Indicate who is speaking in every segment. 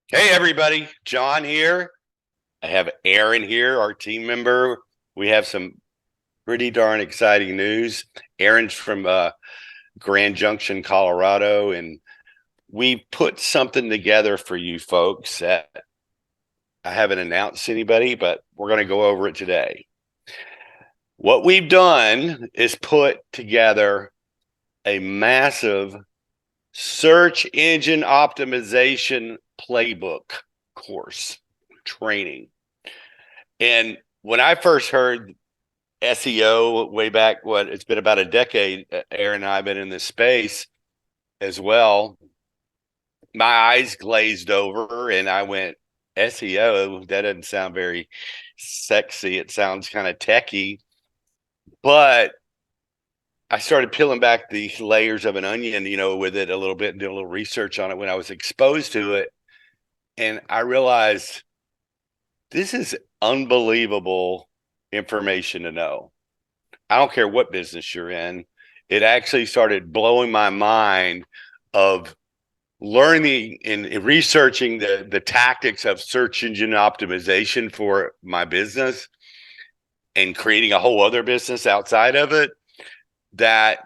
Speaker 1: Hey, everybody. John here. I have Aaron here, our team member. We have some pretty darn exciting news. Aaron's from Grand Junction, Colorado, and we put something together for you folks that I haven't announced anybody, but we're going to go over it today. What we've done is put together a massive search engine optimization playbook course training. And when I first heard SEO way back, it's been about a decade, Aaron and I have been in this space as well. My eyes glazed over and I went, SEO, that doesn't sound very sexy. It sounds kind of techy. But I started peeling back the layers of an onion, with it a little bit and did a little research on it when I was exposed to it. And I realized this is unbelievable information to know. I don't care what business you're in. It actually started blowing my mind of learning and researching the tactics of search engine optimization for my business and creating a whole other business outside of it, that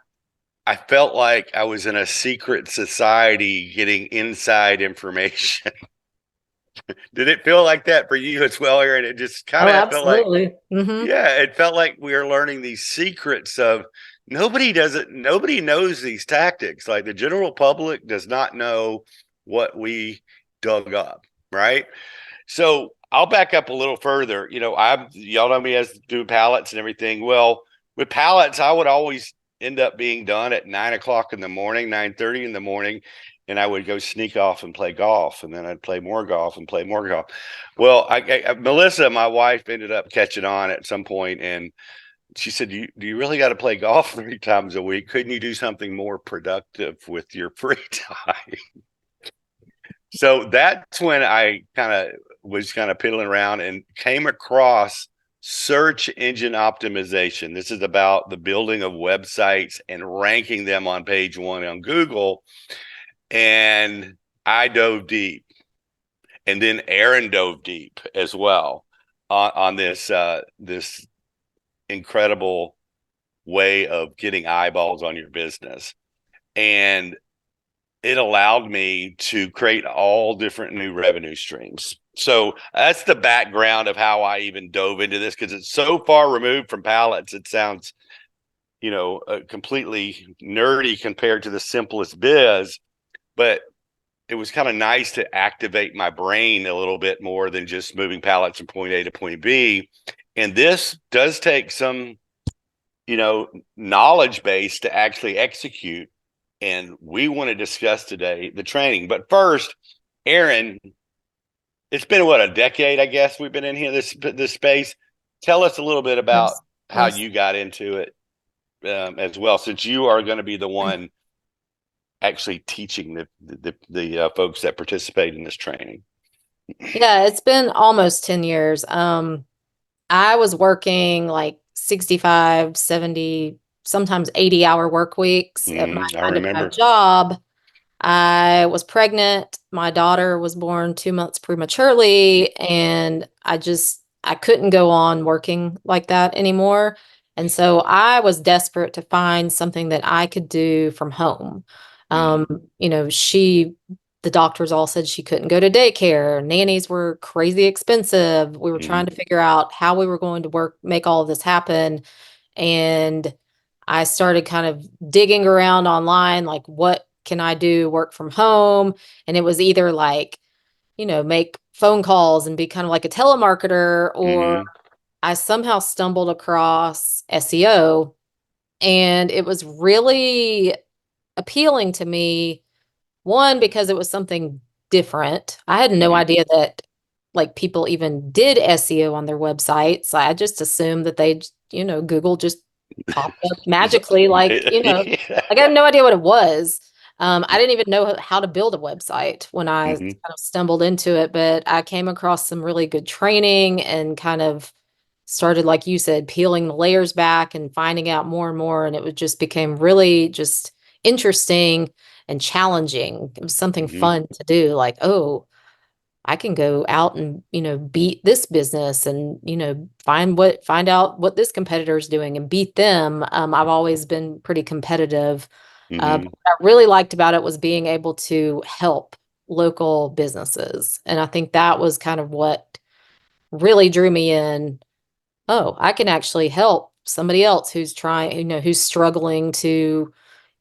Speaker 1: I felt like I was in a secret society getting inside information. Did it feel like that for you as well, Aaron? It just kind
Speaker 2: Oh,
Speaker 1: of felt like,
Speaker 2: absolutely.
Speaker 1: yeah, it felt like we were learning these secrets of nobody does it. Nobody knows these tactics. Like the general public does not know what we dug up, right? So I'll back up a little further. Y'all know me as doing pallets and everything. Well, with pallets, I would always end up being done at 9 o'clock in the morning, 9:30 in the morning, and I would go sneak off and play golf, and then I'd play more golf and play more golf. Well, Melissa, my wife, ended up catching on at some point, and she said, "Do you really got to play golf 3 times a week? Couldn't you do something more productive with your free time?" So that's when I was kind of piddling around and came across search engine optimization. This is about the building of websites and ranking them on page one on Google. And I dove deep. And then Aaron dove deep as well on this incredible way of getting eyeballs on your business. And it allowed me to create all different new revenue streams. So that's the background of how I even dove into this, because it's so far removed from pallets. It sounds, completely nerdy compared to the simplest biz, but it was kind of nice to activate my brain a little bit more than just moving pallets from point A to point B. And this does take some, knowledge base to actually execute. And we want to discuss today the training. But first, Aaron, it's been what, a decade, I guess we've been in here this space. Tell us a little bit about
Speaker 2: Yes.
Speaker 1: how
Speaker 2: Yes.
Speaker 1: you got into it, as well, since you are going to be the one actually teaching the folks that participate in this training.
Speaker 2: Yeah, it's been almost 10 years. I was working like 65, 70, sometimes 80-hour work weeks at my
Speaker 1: I
Speaker 2: 9 to 5
Speaker 1: remember.
Speaker 2: job. I was pregnant. My daughter was born 2 months prematurely, and I couldn't go on working like that anymore. And so I was desperate to find something that I could do from home.
Speaker 1: Mm,
Speaker 2: Um, the doctors all said she couldn't go to daycare. Nannies were crazy expensive. We were trying
Speaker 1: mm,
Speaker 2: to figure out how we were going to make all of this happen. And I started kind of digging around online, like, what can I do work from home? And it was either like, make phone calls and be kind of like a telemarketer, or
Speaker 1: mm,
Speaker 2: I somehow stumbled across SEO, and it was really appealing to me. One, because it was something different. I had no
Speaker 1: mm.
Speaker 2: idea that like people even did SEO on their websites. I just assumed that Google just popped up magically,
Speaker 1: Yeah.
Speaker 2: like I had no idea what it was. I didn't even know how to build a website when I kind
Speaker 1: Mhm.
Speaker 2: of stumbled into it, but I came across some really good training and kind of started, like you said, peeling the layers back and finding out more and more. And just became really just interesting and challenging. It was something
Speaker 1: Mhm.
Speaker 2: fun to do. Like, oh, I can go out and, beat this business and, find out what this competitor is doing and beat them. I've always been pretty competitive.
Speaker 1: Hmm.
Speaker 2: But what I really liked about it was being able to help local businesses. And I think that was kind of what really drew me in. Oh, I can actually help somebody else who's trying, who's struggling to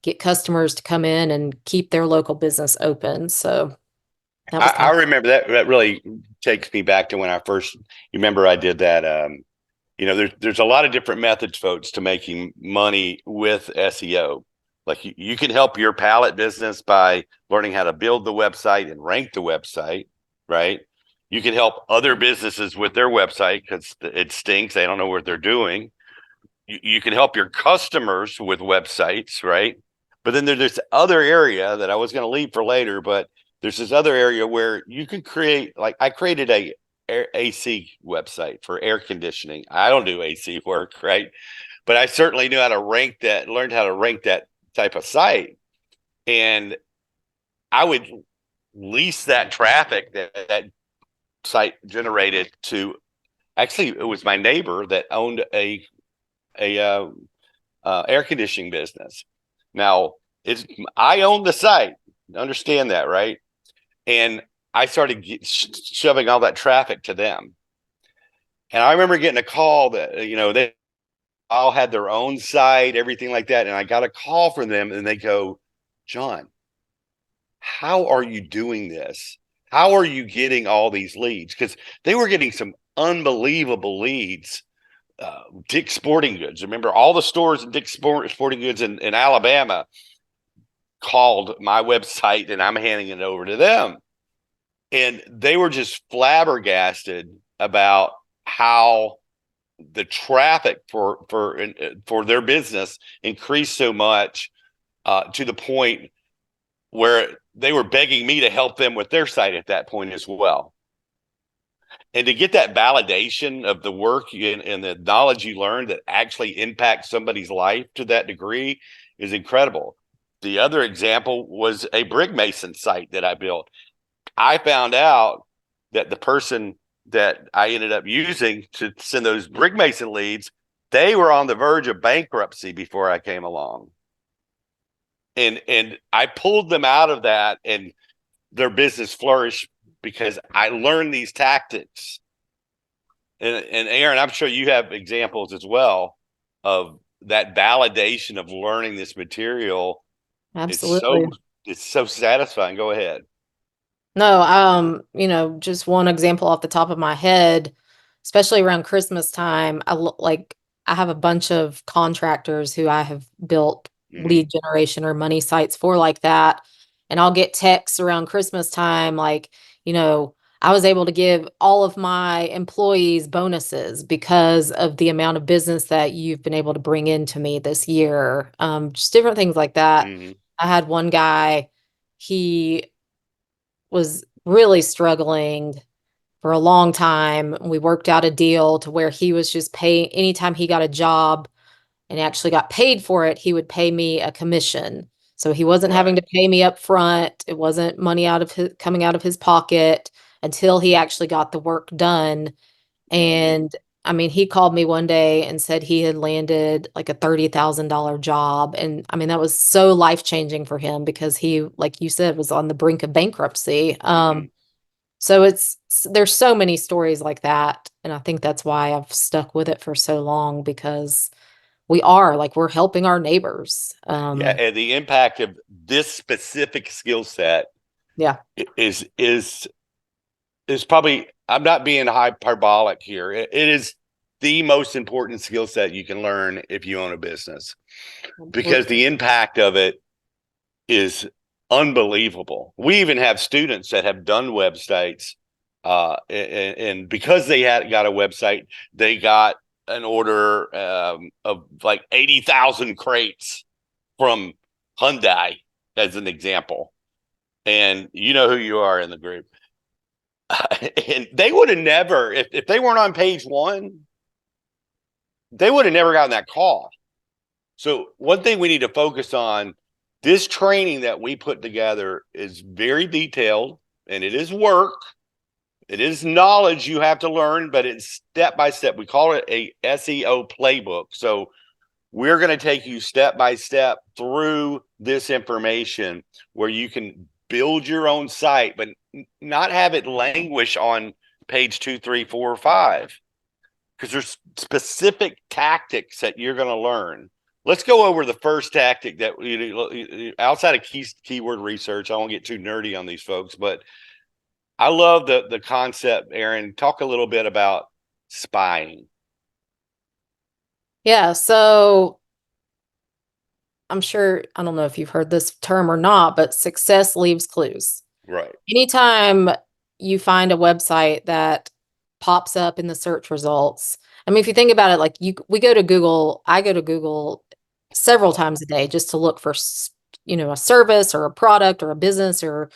Speaker 2: get customers to come in and keep their local business open. So that was
Speaker 1: I
Speaker 2: kind
Speaker 1: remember that really takes me back to when I first, you remember I did that. There's a lot of different methods, folks, to making money with SEO. Like you can help your pallet business by learning how to build the website and rank the website, right? You can help other businesses with their website because it stinks. They don't know what they're doing. You can help your customers with websites, right? But then there's this other area that I was going to leave for later, but there's this other area where you can create, like I created a AC website for air conditioning. I don't do AC work, right? But I certainly knew how to rank that, learned how to rank that type of site. And I would lease that traffic that site generated to, actually it was my neighbor that owned a air conditioning business. Now, it's I own the site. Understand that, right? And I started shoving all that traffic to them. And I remember getting a call that they all had their own site, everything like that. And I got a call from them, and they go, "John, how are you doing this? How are you getting all these leads?" Because they were getting some unbelievable leads. Dick's Sporting Goods. Remember, all the stores in Dick's Sporting Goods in Alabama called my website, and I'm handing it over to them. And they were just flabbergasted about how the traffic for their business increased so much, to the point where they were begging me to help them with their site at that point as well. And to get that validation of the work and the knowledge you learned that actually impacts somebody's life to that degree is incredible. The other example was a brick mason site that I built. I found out that the person that I ended up using to send those brick mason leads, they were on the verge of bankruptcy before I came along. And I pulled them out of that, and their business flourished because I learned these tactics. And Aaron, I'm sure you have examples as well of that validation of learning this material. It's
Speaker 2: absolutely.
Speaker 1: so it's so satisfying. Go ahead.
Speaker 2: No, just one example off the top of my head, especially around Christmas time, I have a bunch of contractors who I have built
Speaker 1: Mm-hmm.
Speaker 2: lead generation or money sites for like that. And I'll get texts around Christmas time like, I was able to give all of my employees bonuses because of the amount of business that you've been able to bring into me this year. Just different things like that.
Speaker 1: Mm-hmm.
Speaker 2: I had one guy, he was really struggling for a long time. We worked out a deal to where he was just paying anytime he got a job and actually got paid for it, he would pay me a commission. So he wasn't having
Speaker 1: Right.
Speaker 2: to pay me up front. It wasn't money out of his coming out of his pocket until he actually got the work done.
Speaker 1: Mm-hmm.
Speaker 2: And I mean, he called me one day and said he had landed like a $30,000 job. And I mean, that was so life-changing for him because he, like you said, was on the brink of bankruptcy.
Speaker 1: Mm-hmm.
Speaker 2: So there's so many stories like that. And I think that's why I've stuck with it for so long because we're helping our neighbors.
Speaker 1: Yeah, and the impact of this specific skill set
Speaker 2: Yeah,
Speaker 1: is probably, I'm not being hyperbolic here. It is the most important skill set you can learn if you own a business, because
Speaker 2: absolutely.
Speaker 1: the impact of it is unbelievable. We even have students that have done websites, and because they had got a website, they got an order, of like 80,000 crates from Hyundai, as an example. And you know who you are in the group. And they would have never, if they weren't on page one, they would have never gotten that call. So one thing we need to focus on, this training that we put together is very detailed, and it is work. It is knowledge you have to learn, but it's step by step. We call it a SEO playbook. So we're going to take you step by step through this information where you can build your own site, but not have it languish on page 2, 3, 4, or 5, because there's specific tactics that you're going to learn. Let's go over the first tactic that outside of keyword research. I won't get too nerdy on these folks, but I love the concept. Aaron, talk a little bit about spying.
Speaker 2: Yeah, so I'm sure, I don't know if you've heard this term or not, but success leaves clues.
Speaker 1: Right.
Speaker 2: Anytime you find a website that pops up in the search results, I mean, if you think about it, like we go to Google, I go to Google several times a day just to look for, a service or a product or a business or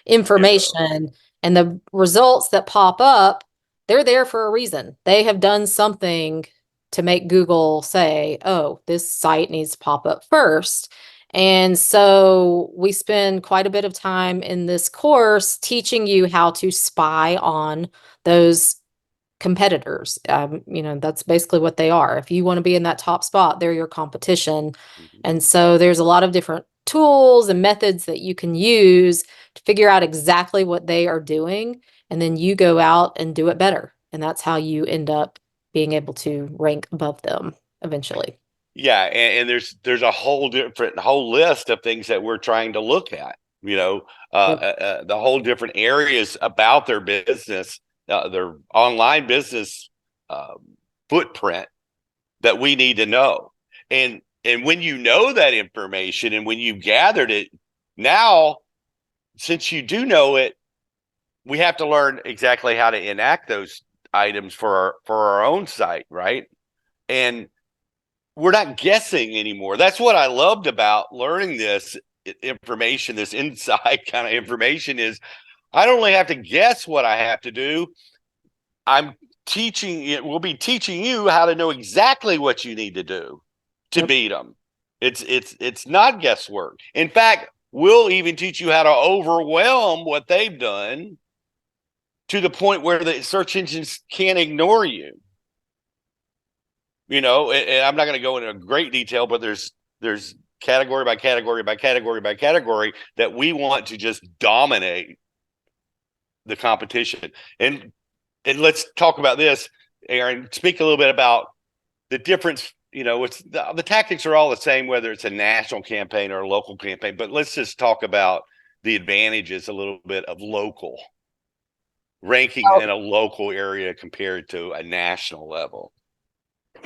Speaker 1: Info.
Speaker 2: information. And the results that pop up, they're there for a reason. They have done something to make Google say, oh, this site needs to pop up first. And so we spend quite a bit of time in this course teaching you how to spy on those competitors. That's basically what they are. If you want to be in that top spot, they're your competition.
Speaker 1: Mm-hmm.
Speaker 2: And so there's a lot of different tools and methods that you can use to figure out exactly what they are doing. And then you go out and do it better. And that's how you end up being able to rank above them eventually.
Speaker 1: Yeah, and there's a whole list of things that we're trying to look at.
Speaker 2: Yep.
Speaker 1: The whole different areas about their business, their online business footprint that we need to know. And when you know that information and when you've gathered it, now since you do know it, we have to learn exactly how to enact those items for our own site, right? And we're not guessing anymore. That's what I loved about learning this information, this inside kind of information is I don't only have to guess what I have to do. I'm teaching it. We'll be teaching you how to know exactly what you need to do to
Speaker 2: Yep.
Speaker 1: beat them. It's not guesswork. In fact, we'll even teach you how to overwhelm what they've done to the point where the search engines can't ignore you. And I'm not going to go into great detail, but there's category by category by category by category that we want to just dominate the competition. And let's talk about this, Aaron. Speak a little bit about the difference. It's the tactics are all the same, whether it's a national campaign or a local campaign. But let's just talk about the advantages a little bit of local ranking in a local area compared to a national level.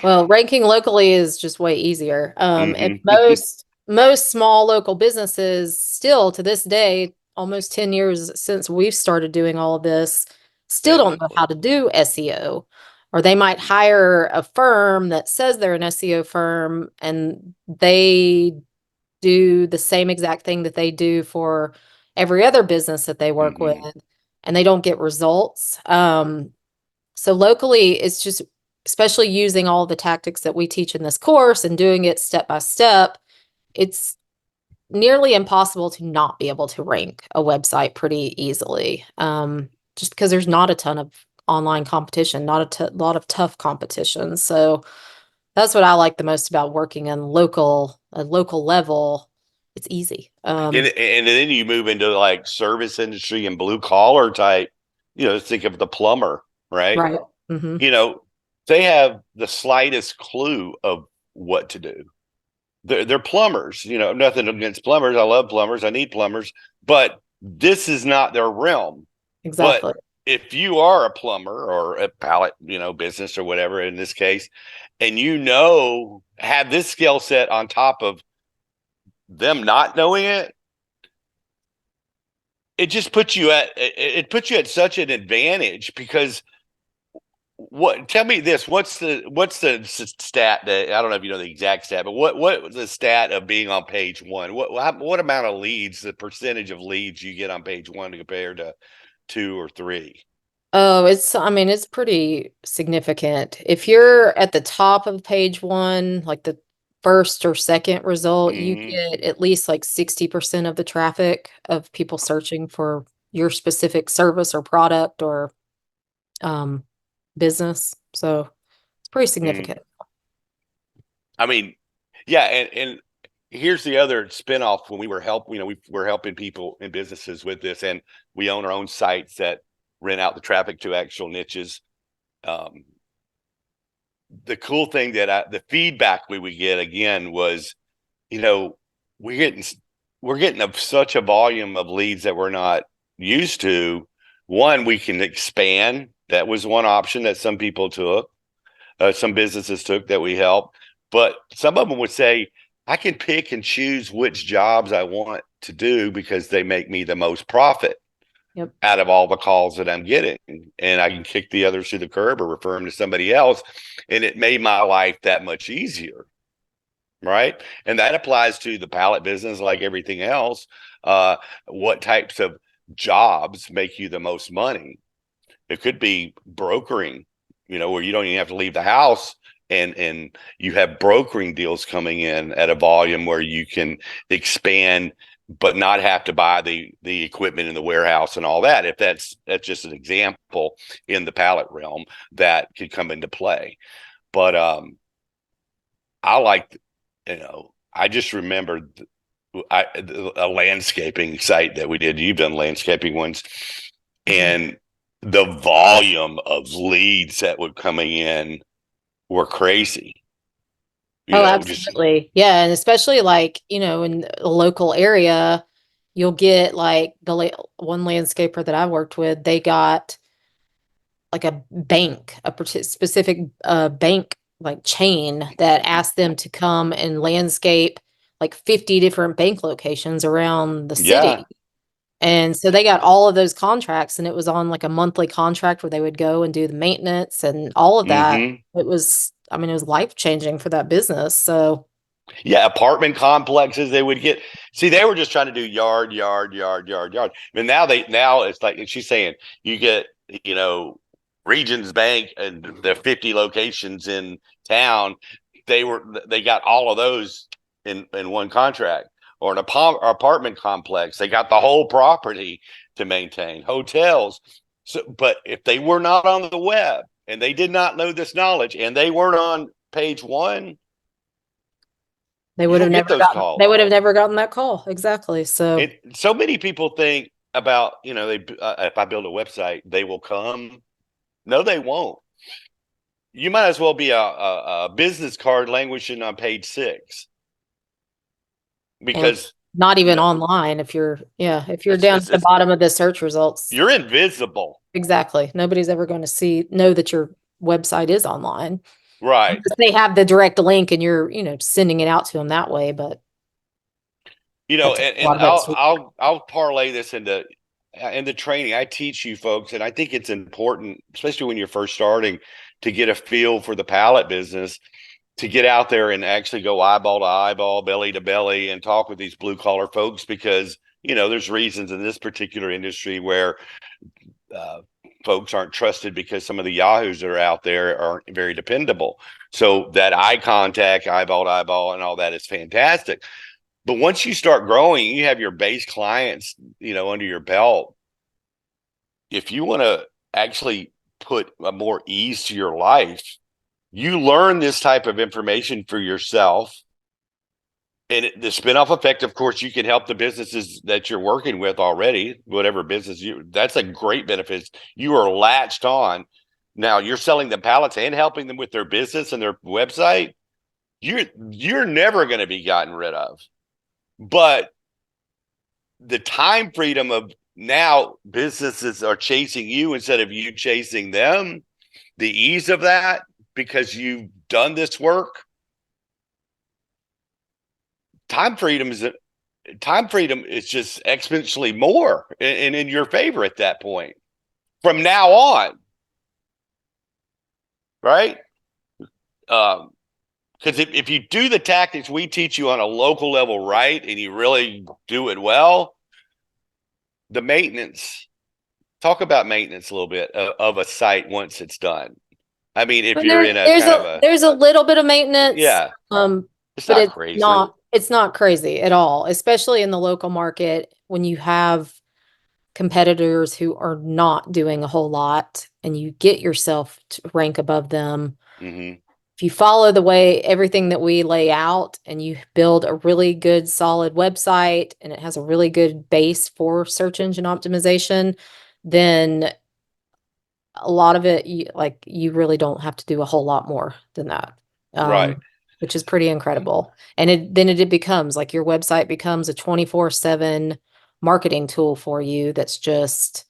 Speaker 2: Well, ranking locally is just way easier. And
Speaker 1: Mm-hmm.
Speaker 2: most small local businesses still to this day, almost 10 years since we've started doing all of this, still
Speaker 1: They have
Speaker 2: don't
Speaker 1: no
Speaker 2: know
Speaker 1: clue.
Speaker 2: how to do SEO. Or they might hire a firm that says they're an SEO firm and they do the same exact thing that they do for every other business that they work with,
Speaker 1: Mm-hmm.
Speaker 2: and they don't get results. So locally, it's just, especially using all the tactics that we teach in this course and doing it step by step, it's nearly impossible to not be able to rank a website pretty easily. Just because there's not a ton of online competition, not a lot of tough competition. So that's what I like the most about working in a local level. It's easy.
Speaker 1: And then you move into like service industry and blue collar type. Think of the plumber, right?
Speaker 2: Right. Hmm.
Speaker 1: You know, they have the slightest clue of what to do. They're plumbers. Nothing against plumbers. I love plumbers. I need plumbers, but this is not their realm. But
Speaker 2: Exactly.
Speaker 1: if you are a plumber or a pallet, business or whatever in this case, and have this skill set on top of them not knowing it, it puts you at such an advantage because tell me this, what's the stat that I don't know if you know the exact stat, but what was the stat of being on page one? What amount of leads, the percentage of leads you get on page one compared to 2 or 3?
Speaker 2: Oh, I mean, it's pretty significant. If you're at the top of page one, like the first or second result, you
Speaker 1: Mm-hmm.
Speaker 2: get at least like 60% of the traffic of people searching for your specific service or product or. um, business. So it's pretty
Speaker 1: Mm.
Speaker 2: significant.
Speaker 1: I mean, yeah, and here's the other spinoff when we were helping people and businesses with this, and we own our own sites that rent out the traffic to actual niches. Um, the cool thing the feedback we would get again was, you know, we're getting such a volume of leads that we're not used to. One, we can expand. That was one option that some people took, some businesses took that we helped. But some of them would say, I can pick and choose which jobs I want to do because they make me the most profit
Speaker 2: Yep.
Speaker 1: out of all the calls that I'm getting. And I can kick the others to the curb or refer them to somebody else. And it made my life that much easier. Right. And that applies to the pallet business like everything else. What types of jobs make you the most money? It could be brokering, where you don't even have to leave the house, and you have brokering deals coming in at a volume where you can expand but not have to buy the equipment in the warehouse and all that. If that's just an example in the pallet realm that could come into play. But I like, I just remembered a landscaping site that we did. You've done landscaping ones,
Speaker 2: Mhm.
Speaker 1: and the volume of leads that were coming in were crazy.
Speaker 2: Oh,
Speaker 1: Just
Speaker 2: absolutely. Yeah. And especially like, in a local area, you'll get like one landscaper that I worked with, they got like a bank, specific bank like chain that asked them to come and landscape like 50 different bank locations around the
Speaker 1: yeah.
Speaker 2: city. And so they got all of those contracts, and it was on like a monthly contract where they would go and do the maintenance and all of that.
Speaker 1: Hmm.
Speaker 2: I mean, it was life changing for that business. So,
Speaker 1: Yeah, apartment complexes they would get. See, they were just trying to do yard, yard, yard, yard, yard. And now it's like she's saying you get, you know, Regions Bank and the 50 locations in town. They got all of those in one contract, or an apartment complex. They got the whole property to maintain, hotels. So, but if they were not on the web and they did not know this knowledge and they weren't on page one, you don't get those
Speaker 2: they
Speaker 1: calls.
Speaker 2: would have never gotten that call. Exactly. So,
Speaker 1: So many people think about, they if I build a website, they will come. No, they won't. You might as well be a business card languishing on page 6
Speaker 2: and
Speaker 1: because
Speaker 2: not even
Speaker 1: no,
Speaker 2: online if you're
Speaker 1: it's,
Speaker 2: down at
Speaker 1: it's,
Speaker 2: the
Speaker 1: it's
Speaker 2: bottom of the search results.
Speaker 1: you're invisible,
Speaker 2: Exactly. Nobody's ever going to know that your website is online.
Speaker 1: right?
Speaker 2: Unless they have the direct link and you're, sending it out to them that way, but that takes a
Speaker 1: And
Speaker 2: lot of
Speaker 1: I'll
Speaker 2: extra.
Speaker 1: I'll parlay this in the training. I teach you folks, and I think it's important, especially when you're first starting, to get a feel for the pallet business, to get out there and actually go eyeball to eyeball, belly to belly, and talk with these blue collar folks, because there's reasons in this particular industry where uh, folks aren't trusted because some of the yahoos that are out there aren't very dependable. So that eye contact, eyeball to eyeball, and all that is fantastic. But once you start growing, you have your base clients, under your belt. If you want to actually put a more ease to your life, you learn this type of information for yourself. And the spinoff effect, of course, you can help the businesses that you're working with already, whatever business that's a great benefit. You are latched on. Now you're selling them pallets and helping them with their business and their website. You're never going to be gotten rid of. But the time freedom of now businesses are chasing you instead of you chasing them, the ease of that because you've done this work. Time freedom is just exponentially more and in your favor at that point from now on, right? Because if you do the tactics we teach you on a local level right, and you really do it well, the maintenance, talk about maintenance a little bit of a site once it's done. I mean, if
Speaker 2: But
Speaker 1: you're
Speaker 2: there,
Speaker 1: in a
Speaker 2: there's
Speaker 1: kind of
Speaker 2: a
Speaker 1: a,
Speaker 2: there's a little bit of maintenance,
Speaker 1: yeah, it's
Speaker 2: but
Speaker 1: not crazy.
Speaker 2: it's not crazy at all, especially in the local market when you have competitors who are not doing a whole lot and you get yourself to rank above them,
Speaker 1: Mm-hmm.
Speaker 2: if you follow the way everything that we lay out and you build a really good solid website and it has a really good base for search engine optimization, then a lot of it you really don't have to do a whole lot more than that.
Speaker 1: Right.
Speaker 2: Which is pretty incredible. And it becomes like your website becomes a 24/7 marketing tool for you that's just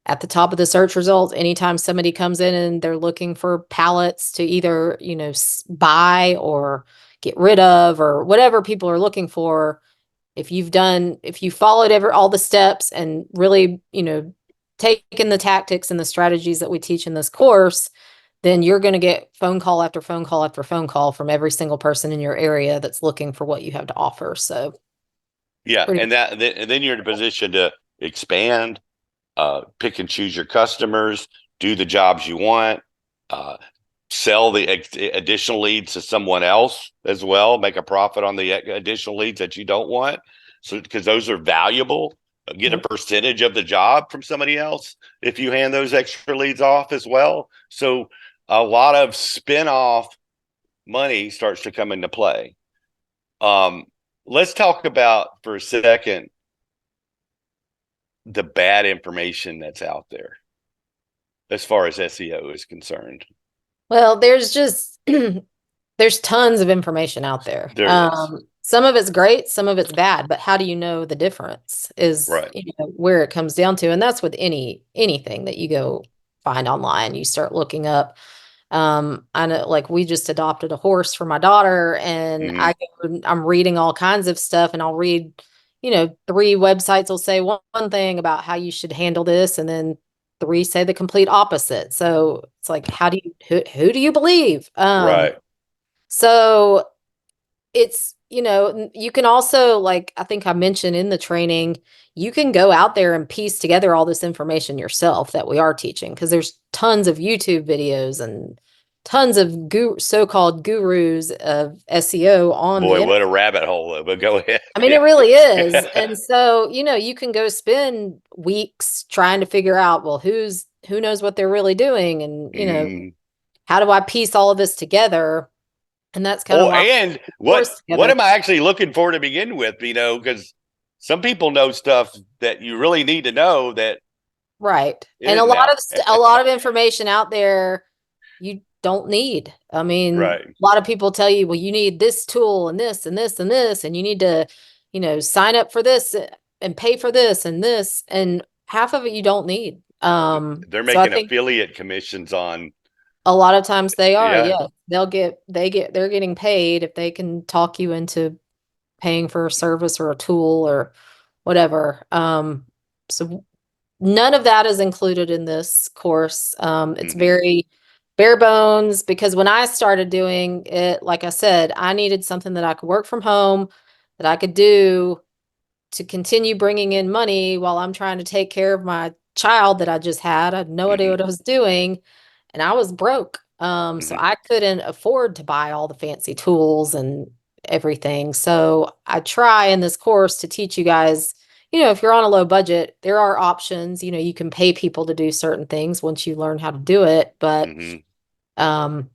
Speaker 2: at the top of the search results anytime somebody comes in and they're looking for pallets to either, buy or get rid of or whatever people are looking for. If you followed all the steps and really, taken the tactics and the strategies that we teach in this course, then you're going to get phone call after phone call after phone call from every single person in your area that's looking for what you have to offer. So
Speaker 1: Yeah,
Speaker 2: pretty
Speaker 1: and then you're in a position to expand, pick and choose your customers, do the jobs you want, uh, sell the additional leads to someone else as well, make a profit on the additional leads that you don't want. So, because those are valuable, get a
Speaker 2: Yep.
Speaker 1: percentage of the job from somebody else if you hand those extra leads off as well. So, a lot of spin-off money starts to come into play. Um, let's talk about for a second the bad information that's out there as far as SEO is concerned.
Speaker 2: Well, there's just there's tons of information out there.
Speaker 1: There is.
Speaker 2: Some of it's great, some of it's bad, but how do you know the difference is,
Speaker 1: Right.
Speaker 2: where it comes down to. And that's with anything that you go find online. You start looking up. I know like we just adopted a horse for my daughter and
Speaker 1: Mm-hmm.
Speaker 2: I'm reading all kinds of stuff and I'll read, three websites will say one thing about how you should handle this and then three say the complete opposite. So it's like, who do you believe?
Speaker 1: Right.
Speaker 2: So it's, you can also, like, I think I mentioned in the training, you can go out there and piece together all this information yourself that we are teaching because there's tons of YouTube videos and tons of so-called gurus of SEO on the
Speaker 1: Boy,
Speaker 2: internet.
Speaker 1: what a rabbit hole. But go ahead.
Speaker 2: I mean, it really is. And so, you can go spend weeks trying to figure out, well, who knows what they're really doing and,
Speaker 1: Mm.
Speaker 2: how do I piece all of this together? And that's kind of
Speaker 1: Oh,
Speaker 2: why
Speaker 1: and
Speaker 2: course
Speaker 1: what
Speaker 2: together.
Speaker 1: am I actually looking for to begin with? Because some people know stuff that you really need to know that
Speaker 2: Right. And a
Speaker 1: isn't
Speaker 2: lot
Speaker 1: now.
Speaker 2: of a lot of information out there you don't need. I mean,
Speaker 1: Right.
Speaker 2: a lot of people tell you, well, you need this tool and this and this and this, and you need to, sign up for this and pay for this and this, and half of it you don't need.
Speaker 1: They're
Speaker 2: So I
Speaker 1: making
Speaker 2: think
Speaker 1: affiliate commissions on,
Speaker 2: a lot of times they are,
Speaker 1: yeah.
Speaker 2: yeah. They're getting paid if they can talk you into paying for a service or a tool or whatever. So none of that is included in this course. It's
Speaker 1: Mm-hmm.
Speaker 2: very bare bones because when I started doing it, like I said, I needed something that I could work from home, that I could do to continue bringing in money while I'm trying to take care of my child that I just had. I had no idea
Speaker 1: Mm-hmm.
Speaker 2: what I was doing, and I was broke. So
Speaker 1: Mm-hmm.
Speaker 2: I couldn't afford to buy all the fancy tools and everything. So I try in this course to teach you guys, if you're on a low budget, there are options. You can pay people to do certain things once you learn how to do it, but
Speaker 1: Mm-hmm.
Speaker 2: um,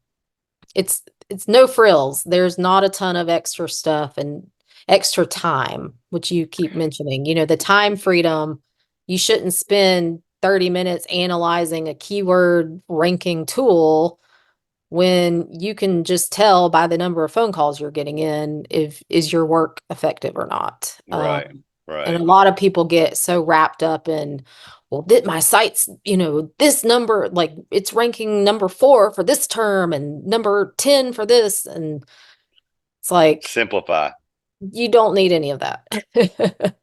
Speaker 2: it's no frills. There's not a ton of extra stuff and extra time, which you keep mentioning. The time freedom, you shouldn't spend 30 minutes analyzing a keyword ranking tool when you can just tell by the number of phone calls you're getting in if is your work effective or not.
Speaker 1: Right.
Speaker 2: And a
Speaker 1: Right.
Speaker 2: lot of people get so wrapped up in, well, my site's, this number, like it's ranking number 4 for this term and number 10 for this. And it's like,
Speaker 1: Simplify.
Speaker 2: you don't need any of that.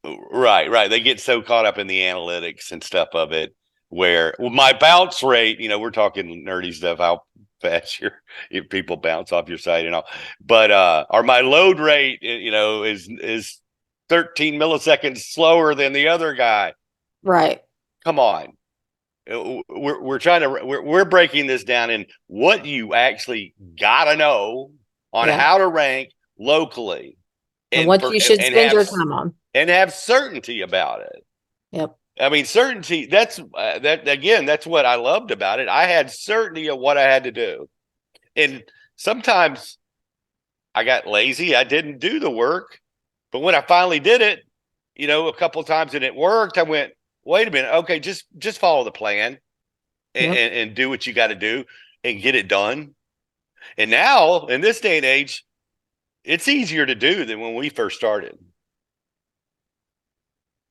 Speaker 1: Right, right. They get so caught up in the analytics and stuff of it where my bounce rate, we're talking nerdy stuff, how fast your people bounce off your site and all. But or my load rate, is 13 milliseconds slower than the other guy.
Speaker 2: Right.
Speaker 1: Come on. We're trying to we're breaking this down in what you actually gotta know on
Speaker 2: Yeah.
Speaker 1: how to rank locally
Speaker 2: And
Speaker 1: and
Speaker 2: what
Speaker 1: for
Speaker 2: you should
Speaker 1: and
Speaker 2: spend your time on.
Speaker 1: have certainty about it.
Speaker 2: Yep.
Speaker 1: I mean, certainty. That's that again. That's what I loved about it. I had certainty of what I had to do, and sometimes I got lazy. I didn't do the work, but when I finally did it, a couple of times and it worked, I went, "Wait a minute, okay, just follow the plan and,
Speaker 2: Yep.
Speaker 1: and, and do what you got to do and get it done." And now, in this day and age, it's easier to do than when we first started.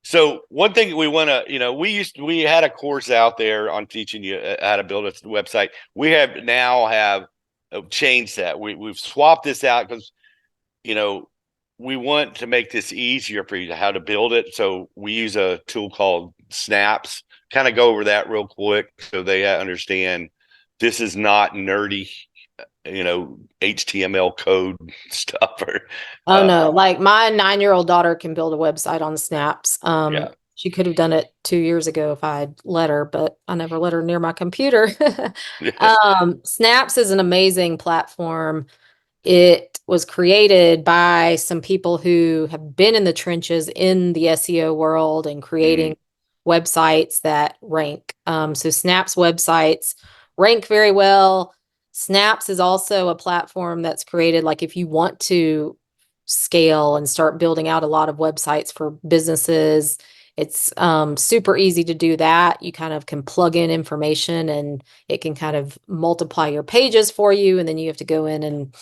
Speaker 1: So one thing we want to, we had a course out there on teaching you how to build a website. We have changed that. We've swapped this out because you know we want to make this easier for you to how to build it. So we use a tool called Snaps. Kind of go over that real quick so they understand this is not nerdy, HTML code stuff or
Speaker 2: Oh
Speaker 1: uh,
Speaker 2: no, like my 9-year-old daughter can build a website on Snaps.
Speaker 1: yeah.
Speaker 2: She could have done it 2 years ago if I'd let her, but I never let her near my computer. Snaps is an amazing platform. It was created by some people who have been in the trenches in the SEO world and
Speaker 1: Mm,
Speaker 2: creating websites that rank. So Snap's websites rank very well. Snaps is also a platform that's created, like if you want to scale and start building out a lot of websites for businesses, it's super easy to do that. You kind of can plug in information and it can kind of multiply your pages for you. And then you have to go in and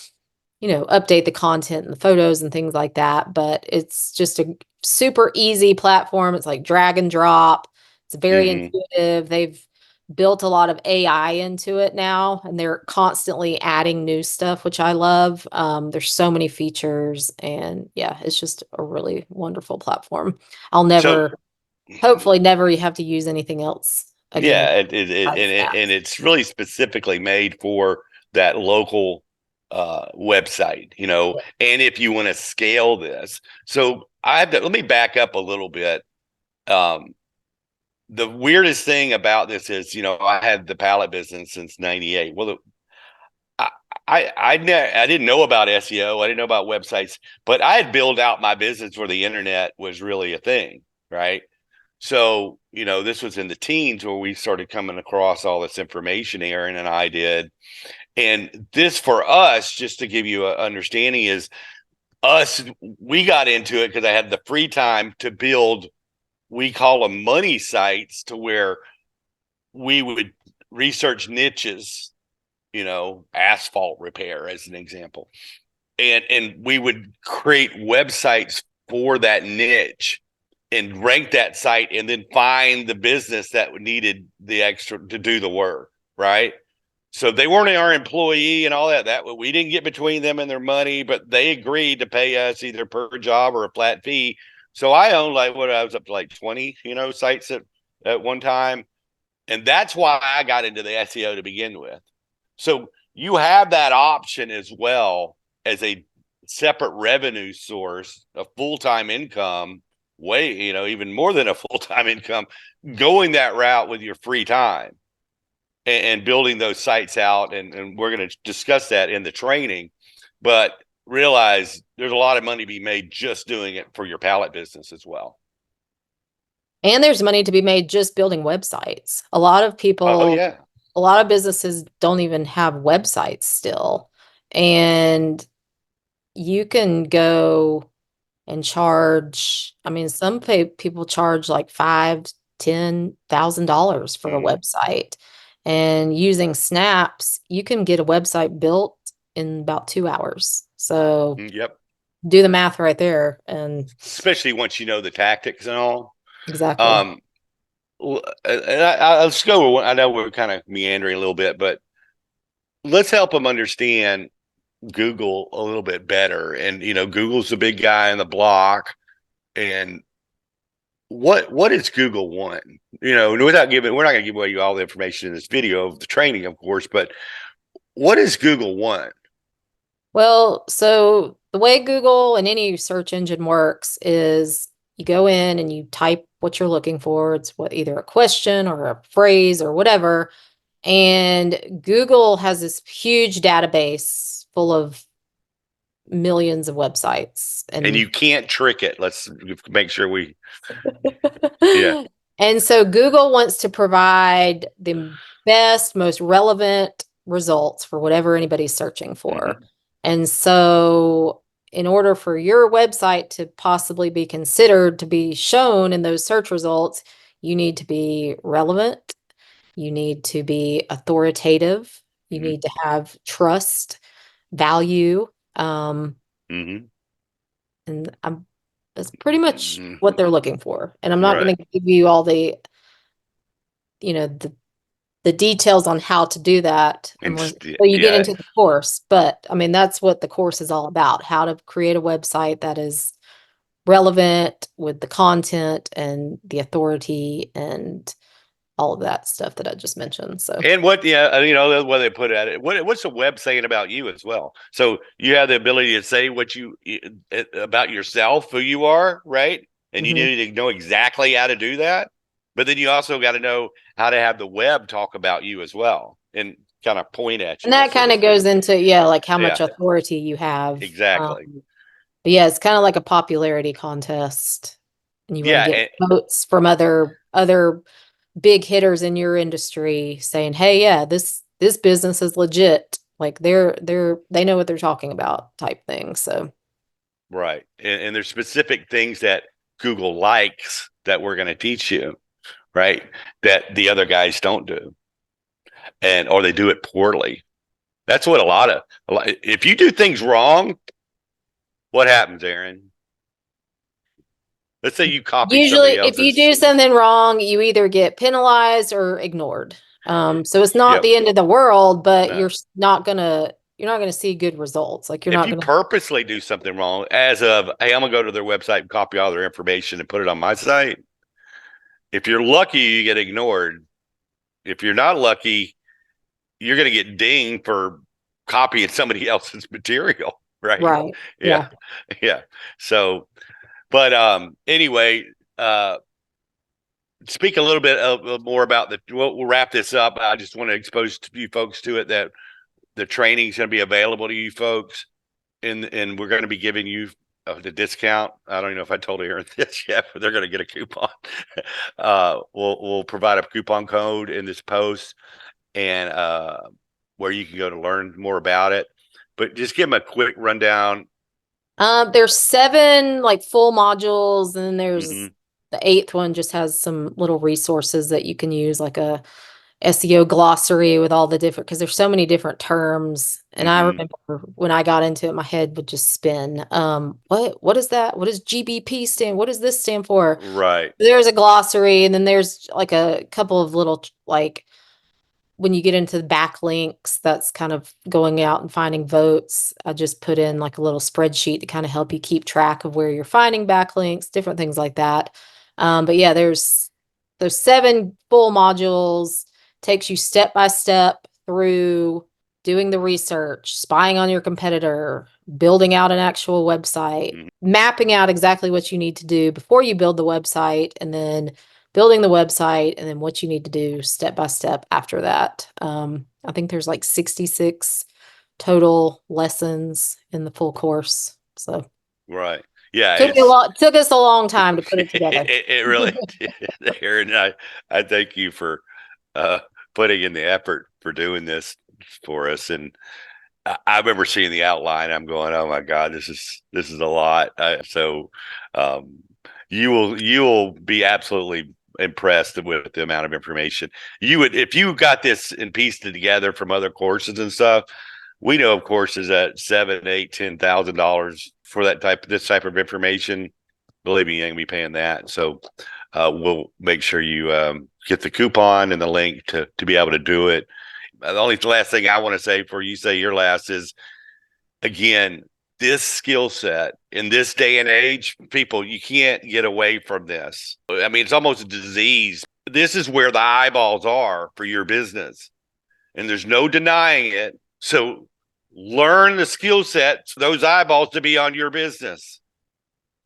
Speaker 2: update the content and the photos and things like that. But it's just a super easy platform. It's like drag and drop. It's very
Speaker 1: hmm
Speaker 2: intuitive. They've built a lot of AI into it now, and they're constantly adding new stuff, which I love. There's so many features, and yeah, it's just a really wonderful platform. I'll
Speaker 1: So
Speaker 2: never, hopefully, never have to use anything else again
Speaker 1: yeah,
Speaker 2: besides
Speaker 1: and
Speaker 2: Snaps.
Speaker 1: it's really specifically made for that local website, and if you want to scale this. So let me back up a little bit. Um, the weirdest thing about this is, I had the pallet business since '98. Well, I I didn't know about SEO. I didn't know about websites, but I had built out my business where the internet was really a thing, right? So, this was in the teens where we started coming across all this information, Aaron and I did. And this for us, just to give you an understanding, is us, we got into it because I had the free time to build, we call them money sites, to where we would research niches, asphalt repair as an example. And we would create websites for that niche and rank that site and then find the business that needed the extra to do the work, right? So they weren't our employee and all that we didn't get between them and their money, but they agreed to pay us either per job or a flat fee. So I owned I was up to like 20 sites at one time, and that's why I got into the SEO to begin with. So you have that option as well as a separate revenue source, a full-time income, even more than a full-time income, going that route with your free time and building those sites out. And we're going to discuss that in the training, but realize there's a lot of money to be made just doing it for your pallet business as well.
Speaker 2: And there's money to be made just building websites.
Speaker 1: Oh yeah.
Speaker 2: A lot of businesses don't even have websites still. And you can go and charge, I mean, people charge like $5,000 to $10,000 for a
Speaker 1: Mm-hmm.
Speaker 2: website. And using Snaps, you can get a website built in about 2 hours. So
Speaker 1: Yep.
Speaker 2: do the math right there. And
Speaker 1: Especially once you know the tactics and all.
Speaker 2: exactly.
Speaker 1: Um, let's go. I know we're kind of meandering a little bit, but let's help them understand Google a little bit better. And Google's the big guy in the block. And what does Google want? Without we're not going to give away you all the information in this video of the training, of course. But what does Google want?
Speaker 2: Well, so the way Google and any search engine works is you go in and you type what you're looking for. It's either a question or a phrase or whatever. And Google has this huge database full of millions of websites
Speaker 1: And
Speaker 2: and
Speaker 1: you can't trick it. Let's make sure yeah.
Speaker 2: and so Google wants to provide the best, most relevant results for whatever anybody's searching for.
Speaker 1: Mm-hmm.
Speaker 2: And so in order for your website to possibly be considered to be shown in those search results, you need to be relevant, you need to be authoritative, you
Speaker 1: Mm-hmm.
Speaker 2: need to have trust, value,
Speaker 1: Mm-hmm.
Speaker 2: and that's pretty much
Speaker 1: Mm-hmm.
Speaker 2: what they're looking for. And I'm not
Speaker 1: Right.
Speaker 2: going to give you all the, you know, the details on how to do that
Speaker 1: And
Speaker 2: unless so you get
Speaker 1: yeah,
Speaker 2: into the course. But I mean, that's what the course is all about, how to create a website that is relevant with the content and the authority and all of that stuff that I just mentioned. So
Speaker 1: and what, yeah, what they put at it. What's the web saying about you as well? So you have the ability to say what about yourself, who you are, right? And you
Speaker 2: mhm.
Speaker 1: need to know exactly how to do that. But then you also got to know how to have the web talk about you as well and kind of point at
Speaker 2: And
Speaker 1: you,
Speaker 2: that
Speaker 1: so
Speaker 2: kind
Speaker 1: to
Speaker 2: of goes
Speaker 1: speak.
Speaker 2: into, yeah, like how much
Speaker 1: Yeah,
Speaker 2: authority you have.
Speaker 1: exactly.
Speaker 2: But yeah, it's kind of like a popularity contest. And you want to
Speaker 1: Yeah,
Speaker 2: get votes from other big hitters in your industry saying, "Hey, yeah, this business is legit. Like they know what they're talking about," type thing. So,
Speaker 1: right. And there's specific things that Google likes that we're going to teach you, right? That the other guys don't do, and or they do it poorly. That's what if you do things wrong, what happens, Aaron? Let's say you copy
Speaker 2: usually
Speaker 1: somebody
Speaker 2: if you
Speaker 1: else's.
Speaker 2: do something wrong, you either get penalized or ignored. So it's not
Speaker 1: Yep.
Speaker 2: the end of the world, but
Speaker 1: No.
Speaker 2: you're not gonna see good results. Like you're
Speaker 1: If
Speaker 2: not
Speaker 1: you
Speaker 2: gonna
Speaker 1: purposely do something wrong, as of, hey, I'm gonna go to their website and copy all their information and put it on my site. If you're lucky, you get ignored. If you're not lucky, you're gonna get dinged for copying somebody else's material, right?
Speaker 2: right.
Speaker 1: Yeah,
Speaker 2: Yeah.
Speaker 1: yeah. So, but anyway, uh, speak a little bit more about we'll wrap this up. I just want to expose you folks to it that the training is going to be available to you folks, and we're going to be giving you the discount. I don't even know if I told Aaron this yet, but they're going to get a coupon. We'll provide a coupon code in this post, and where you can go to learn more about it. But just give them a quick rundown.
Speaker 2: There's seven like full modules, and then
Speaker 1: Mm-hmm.
Speaker 2: there's the eighth one just has some little resources that you can use, like a SEO glossary with all the different, because there's so many different terms. And I
Speaker 1: Mm-hmm.
Speaker 2: remember when I got into it, my head would just spin. What is that? What does GBP stand? What does this stand for?
Speaker 1: Right.
Speaker 2: There's a glossary, and then there's like a couple of little like when you get into the backlinks, that's kind of going out and finding votes. I just put in like a little spreadsheet to kind of help you keep track of where you're finding backlinks, different things like that. But yeah, there's seven full modules, takes you step by step through doing the research, spying on your competitor, building out an actual website,
Speaker 1: Mm-hmm.
Speaker 2: mapping out exactly what you need to do before you build the website, and then building the website, and then what you need to do step by step after that. I think there's like 66 total lessons in the full course. So
Speaker 1: Right. Yeah.
Speaker 2: took us a long time to put it together.
Speaker 1: It really did, Aaron. I thank you for uh, putting in the effort for doing this for us. And I remember seeing the outline. I'm going, oh my God, this is a lot. So um, you will be absolutely impressed with the amount of information you would if you got this and pieced it together from other courses and stuff. We know of courses at $7, $8, $10,000 for this type of information. Believe me, you ain't gonna be paying that. So we'll make sure you get the coupon and the link to be able to do it. The only last thing I want to say before you say your last is, again, this skill set in this day and age, people, you can't get away from this. I mean, it's almost a disease. This is where the eyeballs are for your business, and there's no denying it. So learn the skill set for those eyeballs to be on your business.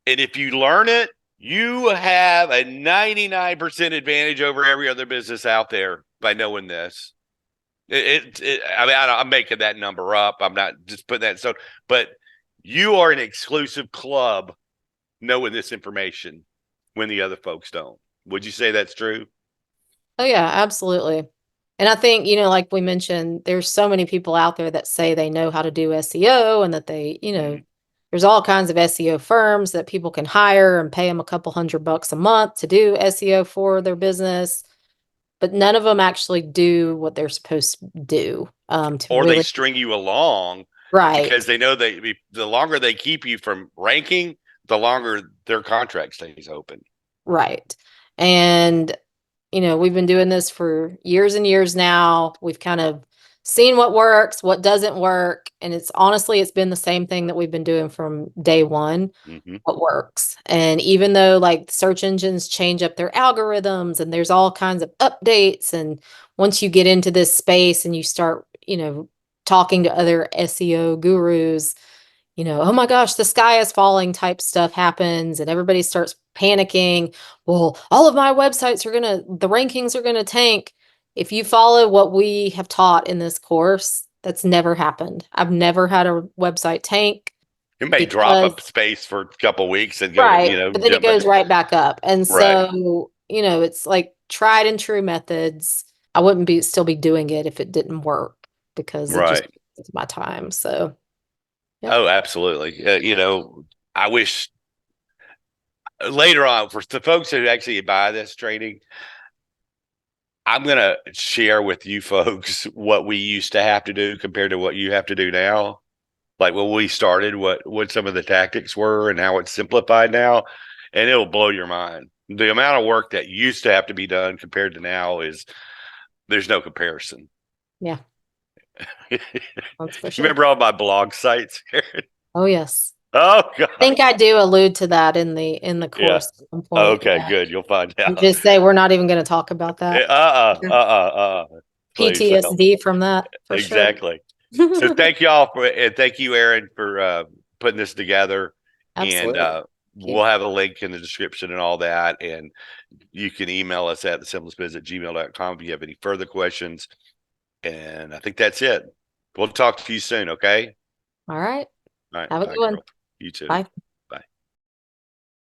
Speaker 1: And if you learn it, you have a 99% advantage over every other business out there by knowing this. I mean, I'm making that number up. I'm not just putting that. So, but You are an exclusive club knowing this information when the other folks don't. Would you say that's true?
Speaker 2: Oh yeah, absolutely. And I think, like we mentioned, there's so many people out there that say they know how to do SEO and that
Speaker 1: Mhm.
Speaker 2: there's all kinds of SEO firms that people can hire and pay them a couple $100 a month to do SEO for their business, but none of them actually do what they're supposed to do, to
Speaker 1: Or they
Speaker 2: really,
Speaker 1: string you along because
Speaker 2: right,
Speaker 1: they know the longer they keep you from ranking, the longer their contract stays open.
Speaker 2: right. And we've been doing this for years and years now. We've kind of seen what works, what doesn't work. And it's been the same thing that we've been doing from day one,
Speaker 1: Hmm.
Speaker 2: what works. And even though like search engines change up their algorithms and there's all kinds of updates, and once you get into this space and you start, talking to other SEO gurus, oh my gosh, the sky is falling type stuff happens and everybody starts panicking. Well, all of my websites the rankings are gonna tank. If you follow what we have taught in this course, that's never happened. I've never had a website tank
Speaker 1: It may drop
Speaker 2: because,
Speaker 1: a space for a couple of weeks and go,
Speaker 2: right, but then it
Speaker 1: jump back.
Speaker 2: goes right back up. And
Speaker 1: Right,
Speaker 2: so, it's like tried and true methods. I wouldn't be still be doing it if it didn't work because it just
Speaker 1: right.
Speaker 2: it's my time. So, yep.
Speaker 1: Oh, absolutely. I wish later on for the folks who actually buy this training, I'm going to share with you folks what we used to have to do compared to what you have to do now. Like when we started, what some of the tactics were and how it's simplified now, and it'll blow your mind. The amount of work that used to have to be done compared to now is there's no comparison.
Speaker 2: Yeah,
Speaker 1: You
Speaker 2: that's for sure.
Speaker 1: remember all my blog sites?
Speaker 2: Oh, yes.
Speaker 1: Oh
Speaker 2: I
Speaker 1: God.
Speaker 2: think I do allude to that in the
Speaker 1: Yeah.
Speaker 2: course at some point.
Speaker 1: Okay,
Speaker 2: Yeah.
Speaker 1: good. You'll find
Speaker 2: And
Speaker 1: out.
Speaker 2: just say we're not even going to talk about that. Yeah.
Speaker 1: Please help.
Speaker 2: PTSD from that for sure.
Speaker 1: Exactly. So thank y'all and thank you, Aaron, for putting this together. And
Speaker 2: Absolutely. Thank you.
Speaker 1: we'll have a link in the description and all that. And you can email us at thesimplestbiz@gmail.com if you have any further questions. And I think that's it. We'll talk to you soon. Okay.
Speaker 2: All right.
Speaker 1: All right.
Speaker 2: Have a
Speaker 1: Bye,
Speaker 2: good one.
Speaker 1: girl. You too.
Speaker 2: Bye.